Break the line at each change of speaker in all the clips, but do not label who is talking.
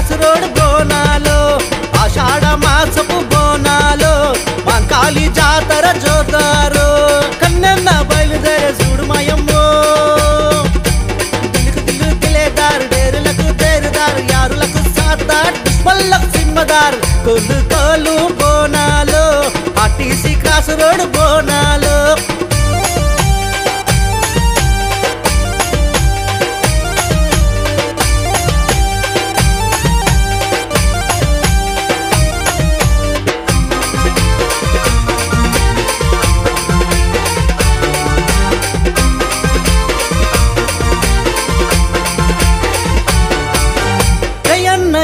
cross road Bonalu Ashadha మాసపు బోనాలు మంకాళి జాతర జోతారు కన్నెన్న బయలుదేరే చూడు మాయమ్మో దిలుకు దిలు దిలేదారు డేరులకు దేరుదారు యారులకు సాతార్ దుష్మల్లకు సింహదారు కోలు కోలు Bonalu RTC cross road Bonalu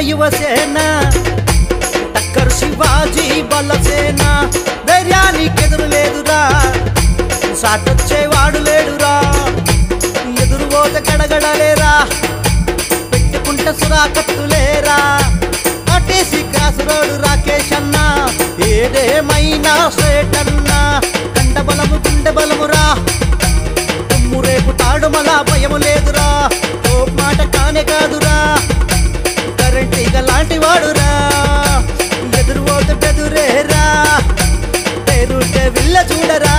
యువసేన టక్కరు శివాజీ బలసేన ధైర్యానికి ఎదురు లేదురా సాటొచ్చేవాడు లేడురా ఎదురు పోత గడగడలేరా పెట్టుకుంటే సురాకత్తులేరా ఆర్టీసీ క్రాస్ రోడ్డు రాకేష్ అన్న ఏదేమైనా స్ట్రేట్ అన్న కండ బలము గుండె బలమురా తుమ్ము రేపు తాడు మళ్ళా భయము లేదురా ఓ మాట కానే కాదురా కరెంట్ లాంటి వాడురా ఎదురు పోతే బెదురేరా పేరుంటే విల్ల చూడరా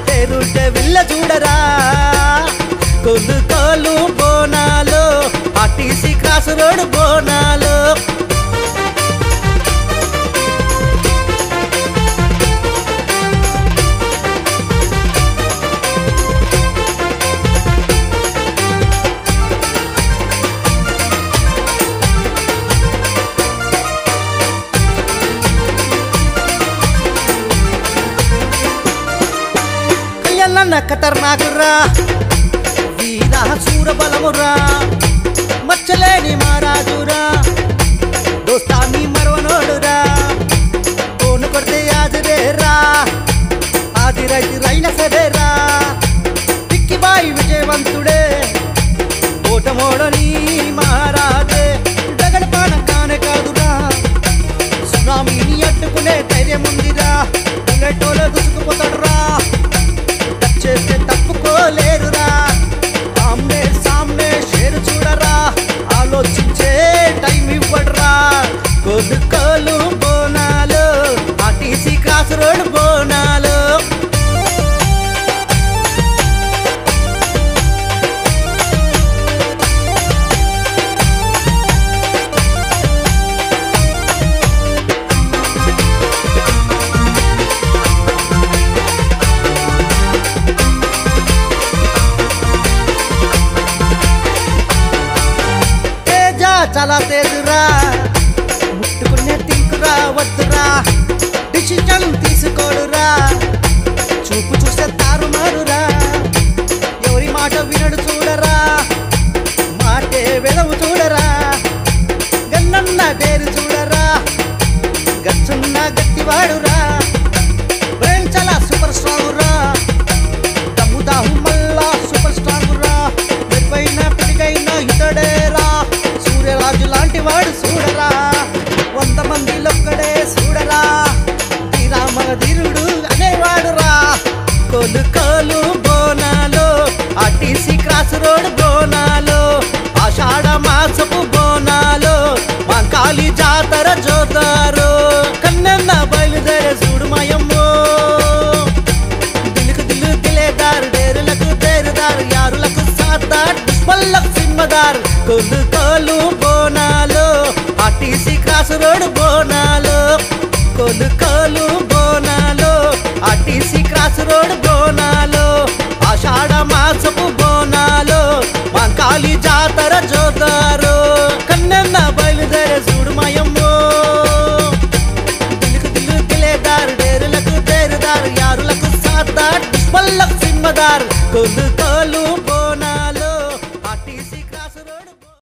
పేరుంటే విల్ల చూడరా కొలు కోలు Bonalu RTC cross road Bonalu ఖతర్నాకురా వీరా సూర బలమురా మచ్చలేని మహారాజురా దోస్తాన్ని మరవనోడురా ఫోను కొడితే ఆదిరేరా ఆది రైతురైన సరేరా పిక్కిబాయి విజయవంతుడే ఓటమోడని మహారాజే జగడపాన కానే కాదురా సునామీని అడ్డుకునే ధైర్యం ఉందిరా బుల్లెటోలో దూసుకుపోతాడురా చేస్తే తప్పుకోలేరురా ఆమ్నే సామ్నే షేరు చూడరా ఆలోచించే టైం ఇవ్వడరా కోలు కోలు Bonalu RTC cross road Bonalu చాలా తేజురా ముట్టుకునే తింకురా వద్దురా డిసిషన్ తీసుకోడురా చూపు చూస్తే తారుమారురా ఎవరి మాట వినడు చూడరా మాటే వెలవు చూడరా గన్నన్న డేరు చూడరా గచ్చున్న గట్టివాడురా బ్రెయిన్ చాలా సూపర్ స్ట్రాంగ్ రా దమ్ముదాహు మళ్ళా సూపర్ స్ట్రాంగ్ రా మెరుపైన పిడిగైన ఇతడేరా రాజు లాంటి వాడు చూడరా 100 మందిలొక్కడే చూడరా ధీరుడు అనేవాడురా కోలు కోలు Bonalu RTC cross road Bonalu Ashadha మాసపు బోనాలు మంకాళి జాతర జోతారు కన్నెన్న బయలుదేరే చూడు మాయమ్మో దిలుకు దిలు దిలేదారు డేరులకు దేరుదారు యారులకు సాతార్ దుష్మల్లకు సింహదారు కోలు కోలు Bonalu RTC cross road Bonalu కోలు కోలు Bonalu RTC cross road Bonalu Ashadha మాసపు బోనాలు మంకాళి జాతర జోతారు కన్నెన్న బయలుదేరే చూడు మాయమ్మో దిలుకు దిలు దిలేదారు డేరులకు దేరుదారు యారులకు సాతార్ దుష్మల్లకు సింహదారు కోలు